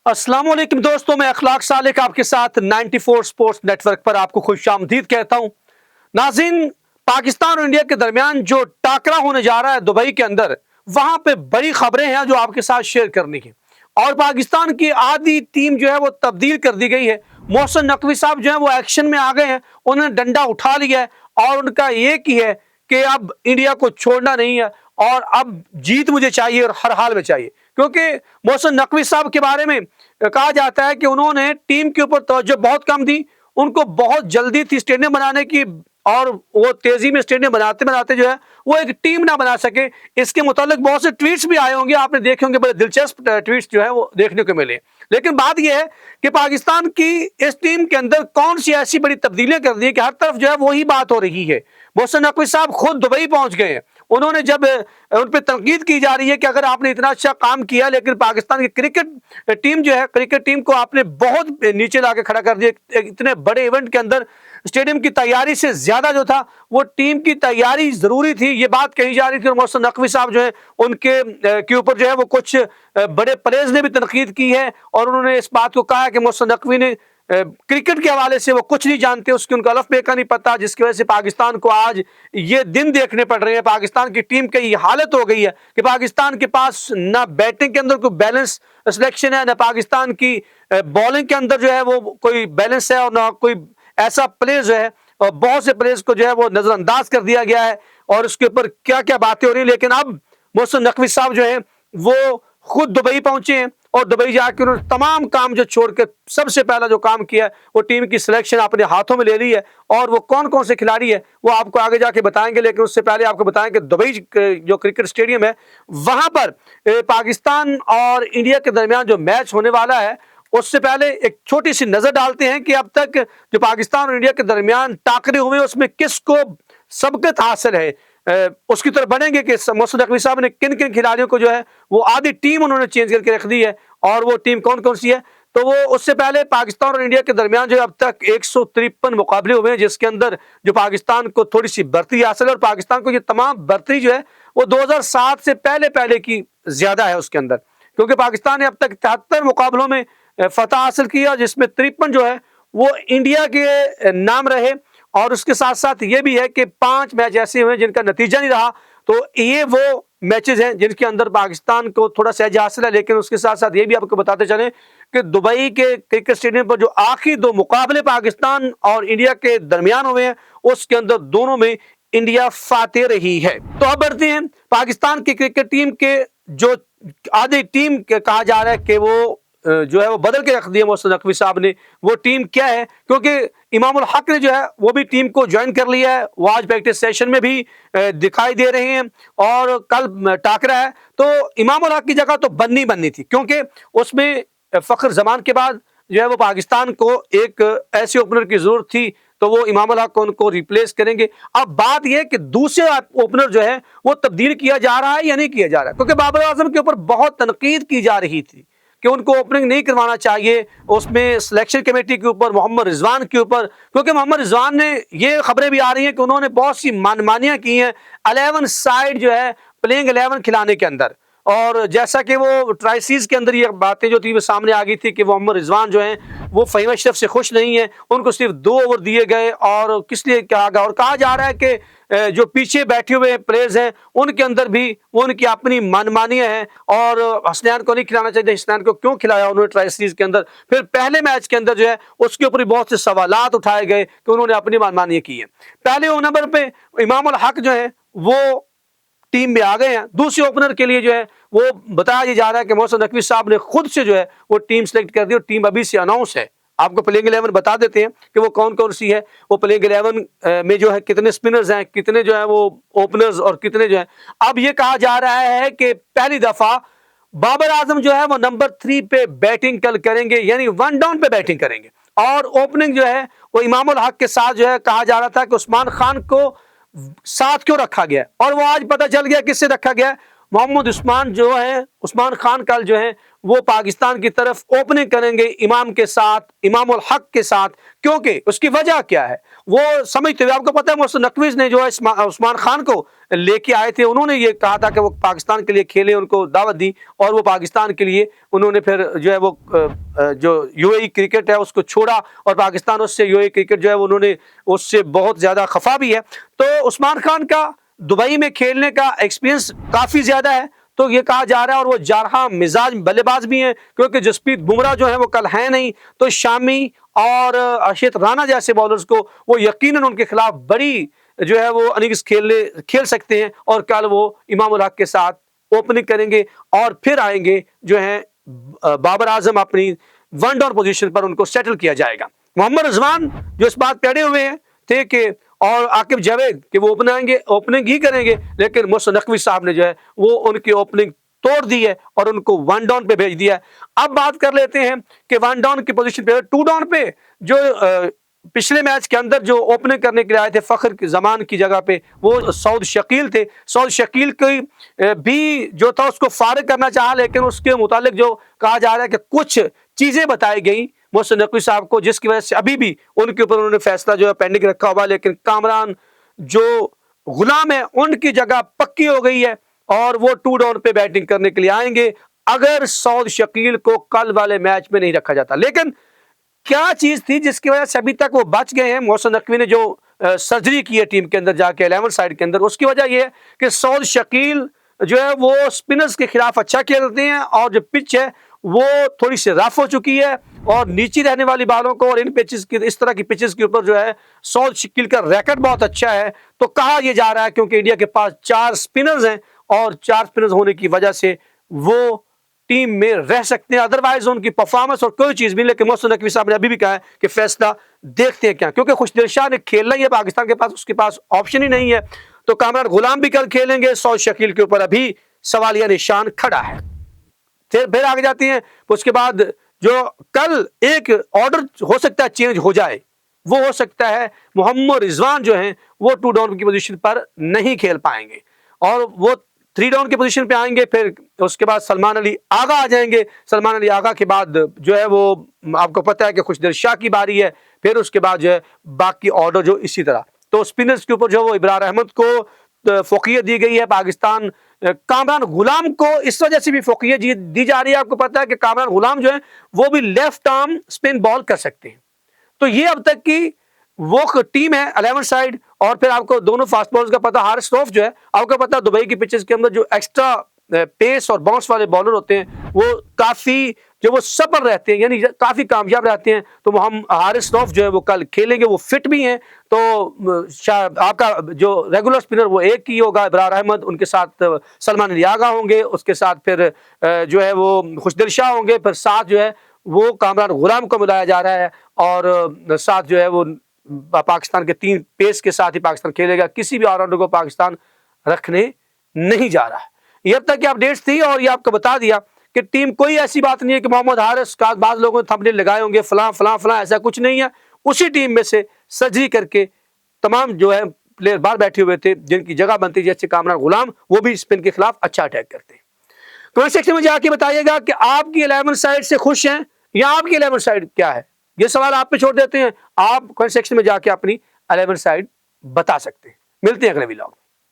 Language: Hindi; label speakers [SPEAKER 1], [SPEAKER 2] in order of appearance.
[SPEAKER 1] अस्सलाम वालेकुम दोस्तों, मैं अखलाक सालिक आपके साथ 94 स्पोर्ट्स नेटवर्क पर आपको खुशामदीद कहता हूं। नाज़रीन, पाकिस्तान और इंडिया के दरमियान जो टाकरा होने जा रहा है दुबई के अंदर, वहां पे बड़ी खबरें हैं जो आपके साथ शेयर करनी है। और पाकिस्तान की आधी टीम जो है वो तब्दील कर दी गई है। मोहसिन नकवी साहब जो है वो एक्शन में आ गए हैं, उन्होंने डंडा उठा लिया है और उनका एक ही है कि अब इंडिया को छोड़ना नहीं है और अब जीत मुझे चाहिए और हर हाल में चाहिए। क्योंकि मोहसिन नकवी साहब के बारे में कहा जाता है कि उन्होंने टीम के ऊपर तवज्जो बहुत कम दी, उनको बहुत जल्दी थी स्टेडियम बनाने की और वो तेजी में स्टेडियम बनाते बनाते जो है वो एक टीम ना बना सके। इसके मुतालिक बहुत से ट्वीट्स भी आए होंगे, आपने देखे होंगे, बड़े दिलचस्प ट्वीट्स जो है वो देखने को मिले। लेकिन बात यह है कि पाकिस्तान की इस टीम के अंदर कौन सी ऐसी बड़ी तब्दीलियां कर दी है कि हर तरफ जो है वही बात हो रही है। मोहसिन नकवी साहब खुद दुबई पहुंच गए हैं। उन्होंने जब उन पर तनकीद की जा रही है कि अगर आपने इतना अच्छा काम किया लेकिन पाकिस्तान की क्रिकेट टीम जो है, क्रिकेट टीम को आपने बहुत नीचे लाके खड़ा कर दिया। इतने बड़े इवेंट के अंदर स्टेडियम की तैयारी से ज्यादा जो था वो टीम की तैयारी जरूरी थी, ये बात कही जा रही थी। और मोहसिन नकवी साहब जो है उनके के ऊपर जो है वो कुछ बड़े प्लेयर्स ने भी तनकीद की है और उन्होंने इस बात को कहा है कि मोहसिन नकवी ने क्रिकेट के हवाले से वो कुछ नहीं जानते, उसके उनका अलफ बे का नहीं पता, जिसकी वजह से पाकिस्तान को आज ये दिन देखने पड़ रहे हैं। पाकिस्तान की टीम की ये हालत हो गई है कि पाकिस्तान के पास ना बैटिंग के अंदर कोई बैलेंस सिलेक्शन है, ना पाकिस्तान की बॉलिंग के अंदर जो है वो कोई बैलेंस है और ना कोई ऐसा प्लेयर जो है, और बहुत से प्लेयर्स को जो है वो नजरअंदाज कर दिया गया है और उसके ऊपर क्या क्या बातें हो रही है। लेकिन अब मोहसिन नकवी साहब जो है वो खुद दुबई पहुंचे हैं और दुबई जाकर उन्होंने तमाम काम जो छोड़ के सबसे पहला जो काम किया वो टीम की सिलेक्शन अपने हाथों में ले ली है। और वो कौन कौन से खिलाड़ी है वो आपको आगे जाके बताएंगे, लेकिन उससे पहले आपको बताएं कि दुबई जो क्रिकेट स्टेडियम है वहां पर पाकिस्तान और इंडिया के दरमियान जो मैच होने वाला है उससे पहले एक छोटी सी नजर डालते हैं कि अब तक जो पाकिस्तान और इंडिया के दरमियान टाकरे हुए उसमें किसको सबकत हासिल है। उसकी तरफ बढ़ेंगे कि मोहसिन नकवी साहब ने किन किन खिलाड़ियों को जो है वो आधी टीम उन्होंने चेंज करके रख दी है और वो टीम कौन कौन सी है। तो वो उससे पहले पाकिस्तान और इंडिया के दरमियान जो अब तक 153 मुकाबले हुए हैं, जिसके अंदर जो पाकिस्तान को थोड़ी सी बढ़ती हासिल है और पाकिस्तान को ये तमाम बढ़ती जो है वो 2007 से पहले पहले की ज्यादा है उसके अंदर, क्योंकि पाकिस्तान ने अब तक 73 मुकाबलों में फतह हासिल किया जिसमें 53 जो है वो इंडिया के नाम रहे। और उसके साथ साथ ये भी है कि 5 मैच ऐसे हुए जिनका नतीजा नहीं रहा, तो ये वो मैचेस हैं जिनके अंदर पाकिस्तान को थोड़ा सहज हासिल है। लेकिन उसके साथ साथ ये भी आपको बताते चलें कि दुबई के क्रिकेट स्टेडियम पर जो आखिरी 2 मुकाबले पाकिस्तान और इंडिया के दरमियान हुए हैं उसके अंदर दोनों में इंडिया फातेह रही है। तो अब बढ़ते हैं पाकिस्तान की क्रिकेट टीम के जो आधी टीम के कहा जा रहा है कि वो जो है वो बदल के रख दिया मोहसिन नकवी साहब ने। वो टीम क्या है, क्योंकि इमामुल हक ने जो है वो भी टीम को ज्वाइन कर लिया है, वो आज प्रैक्टिस सेशन में भी दिखाई दे रहे हैं और कल टाकरा है। तो इमामुल हक की जगह तो बननी थी, क्योंकि उसमें फखर जमान के बाद जो है वो पाकिस्तान को एक ऐसे ओपनर की जरूरत थी, तो वो इमामुल हक को उनको रिप्लेस करेंगे। अब बात यह कि दूसरे ओपनर जो है वो तब्दील किया जा रहा है या नहीं किया जा रहा है, क्योंकि बाबर आजम के ऊपर बहुत तनकीद की जा रही थी कि उनको ओपनिंग नहीं करवाना चाहिए, उसमें सिलेक्शन कमेटी के ऊपर, मोहम्मद रिजवान के ऊपर, क्योंकि मोहम्मद रिजवान ने ये खबरें भी आ रही हैं कि उन्होंने बहुत सी मनमानियां की हैं 11 साइड जो है प्लेइंग 11 खिलाने के अंदर। और जैसा कि वो ट्राइसीज के अंदर ये बातें जो थी वो सामने आ गई थी कि मोहम्मद रिजवान जो हैं वो फ़हीम अशरफ से खुश नहीं है, उनको सिर्फ 2 ओवर दिए गए और किस लिए कहा गया। और कहा जा रहा है कि जो पीछे बैठे हुए प्लेयर्स हैं उनके अंदर भी वो उनकी अपनी मनमानियां हैं और हसनैन को नहीं खिलाना चाहिए, हसनैन को क्यों खिलाया उन्होंने ट्राई सीरीज के अंदर। फिर पहले मैच के अंदर जो है उसके ऊपर भी बहुत से सवालात उठाए गए कि उन्होंने अपनी मनमानियां की है। पहले नंबर पे इमामुल हक जो है वो टीम में आ गए हैं। दूसरे ओपनर के लिए जो है वो बताया जा रहा है कि मोहसिन नकवी साहब ने खुद से जो है वो टीम सेलेक्ट कर दी और टीम अभी से अनाउंस है। आपको प्लेइंग 11 बता देते हैं कि वो कौन कौन सी है। वो प्लेइंग 11 में जो है कितने स्पिनर्स हैं, कितने जो है वो ओपनर्स और कितने जो है। अब ये कहा जा रहा है कि पहली दफा बाबर आजम जो है वो नंबर 3 पे बैटिंग कल करेंगे, यानी 1 डाउन पे बैटिंग करेंगे। और ओपनिंग जो है वो इमामुल हक के साथ जो है कहा जा रहा था कि उस्मान खान को साथ क्यों रखा गया, और वो आज पता चल गया किससे रखा गया। मोहम्मद उस्मान जो है, उस्मान खान कल जो है वो पाकिस्तान की तरफ ओपनिंग करेंगे इमाम के साथ, इमाम उल हक के साथ। क्योंकि उसकी वजह क्या है, वो समझते हुए, आपको पता है मोहसिन नकवी ने जो है उस्मान खान को लेके आए थे, उन्होंने ये कहा था कि वो पाकिस्तान के लिए खेले, उनको दावत दी और वो पाकिस्तान के लिए उन्होंने फिर जो है वो जो यूएई क्रिकेट है उसको छोड़ा और पाकिस्तान उससे यूएई क्रिकेट जो है उन्होंने उससे बहुत ज़्यादा खफा भी है। तो उस्मान खान का दुबई में खेलने का एक्सपीरियंस काफ़ी ज़्यादा है, तो ये कहा जा रहा है, और वो जारहा मिजाज बल्लेबाज भी हैं, क्योंकि जसप्रीत बुमराह जो है वो कल है नहीं, तो शामी और अर्शद राना जैसे बॉलर्स को वो यकीनन उनके खिलाफ बड़ी जो है वो इनिंग्स खेल सकते हैं, और कल वो इमाम उल हक के साथ ओपनिंग करेंगे और फिर आएंगे जो है बाबर आजम, अपनी वन डाउन पोजीशन पर उनको सेटल किया जाएगा। मोहम्मद रिजवान जो इस बात पे अड़े हुए हैं थे कि और आकिब जावेद कि वो ओपनिंग ही करेंगे, लेकिन मोहसिन नकवी साहब ने जो है वो उनकी ओपनिंग तोड़ दी है और उनको वन डाउन पे भेज दिया है। अब बात कर लेते हैं कि वन डाउन की पोजीशन पे, टू डाउन पे जो पिछले मैच के अंदर जो ओपनिंग करने के लिए आए थे फखर जमान की जगह पे, वो सऊद शकील थे। सऊद शकील की भी जो था उसको फारिग करना चाहा, लेकिन उसके मुतालिक जो कहा जा रहा है कि कुछ चीजें बताई गई मोहसिन नकवी साहब को, जिसकी वजह से अभी भी उनके ऊपर उन्होंने फैसला जो है पेंडिंग रखा हुआ। लेकिन कामरान जो गुलाम है उनकी जगह पक्की हो गई है और वो टू डाउन पे बैटिंग करने के लिए आएंगे अगर सऊद शकील को कल वाले मैच में नहीं रखा जाता। लेकिन क्या चीज थी जिसकी वजह से अभी तक वो बच गए हैं, मोहसिन नकवी ने जो सर्जरी की है टीम के अंदर जाके 11 साइड के अंदर, उसकी वजह यह है कि सऊद शकील जो है वो स्पिनर्स के खिलाफ अच्छा खेलते हैं और जो पिच है वो थोड़ी सी रफ हो चुकी है और नीचे रहने वाली बालों को, और इन पिचेस की, इस तरह की पिचेस के ऊपर जो है सऊद शकील का रैकेट बहुत अच्छा है। तो कहा यह जा रहा है क्योंकि इंडिया के पास 4 स्पिनर्स हैं और 4 स्पिनर्स होने की वजह से वो टीम में रह सकते हैं, अदरवाइज उनकी परफॉर्मेंस और कोई चीज भी। लेकिन मोहसिन नकवी साहब ने अभी भी कहा है कि फैसला देखते हैं क्या, क्योंकि खुशदिल शाह ने खेलना ही है पाकिस्तान के पास, उसके पास ऑप्शन ही नहीं है। तो कामरान गुलाम भी कल खेलेंगे, सऊद शकील के ऊपर अभी सवालिया निशान खड़ा है। फिर आगे जाती हैं, उसके बाद जो कल एक ऑर्डर हो सकता है चेंज हो जाए, वो हो सकता है मोहम्मद रिजवान जो हैं वो टू डाउन की पोजीशन पर नहीं खेल पाएंगे और वो 3 डाउन की पोजीशन पे आएंगे। फिर उसके बाद सलमान अली आगा आ जाएंगे। सलमान अली आगा के बाद जो है वो आपको पता है कि खुशदिल शाह की बारी है, फिर उसके बाद जो है बाकी ऑर्डर जो इसी तरह। तो स्पिनर्स के ऊपर जो वो इब्रार अहमद को फोकियत दी गई है। पाकिस्तान कामरान गुलाम को इस वजह से भी फोकियत दी जा रही है, आपको पता है कि कामरान गुलाम जो है वो भी लेफ्ट आर्म स्पिन बॉल कर सकते हैं। तो ये अब तक की वो टीम है 11 साइड। और फिर आपको दोनों फास्ट बॉलर्स का पता, हारिस रऊफ जो है आपको पता है दुबई की पिचेस के अंदर जो एक्स्ट्रा पेस और बाउंस वाले बॉलर होते हैं वो काफी जो वो सफल रहते हैं, यानी काफी कामयाब रहते हैं। तो वो हम हारिस रऊफ जो है वो कल खेलेंगे, वो फिट भी हैं। तो आपका जो रेगुलर स्पिनर वो एक ही होगा, इब्रार अहमद, उनके साथ सलमान अली आगा होंगे, उसके साथ फिर जो है वो खुशदिल शाह होंगे, फिर साथ जो है वो कामरान गुलाम को मिलाया जा रहा है और साथ जो है वो पाकिस्तान के 3 पेस के साथ ही पाकिस्तान खेलेगा। किसी भी ऑलराउंडर को पाकिस्तान रखने नहीं जा रहा है। ये अब तक की अपडेट्स थी और ये आपको बता दिया कि टीम कोई ऐसी बात नहीं है कि मोहम्मद हारिस का बाद लोगों ने थंबनेल लगाए होंगे फलां फलां फलां, ऐसा कुछ नहीं है। उसी टीम में से सर्जरी करके तमाम जो है प्लेयर बाहर बैठे हुए थे जिनकी जगह बनती, जैसे कामरान गुलाम, वो भी स्पिन के खिलाफ अच्छा अटैक करते हैं। कमेंट सेक्शन में जाके बताइएगा कि आपकी 11 साइड से खुश हैं या आपकी 11 साइड क्या है। ये सवाल आप पे छोड़ देते हैं, आप कमेंट सेक्शन में जाके अपनी 11 साइड बता सकते हैं। मिलते हैं अगले व्लॉग।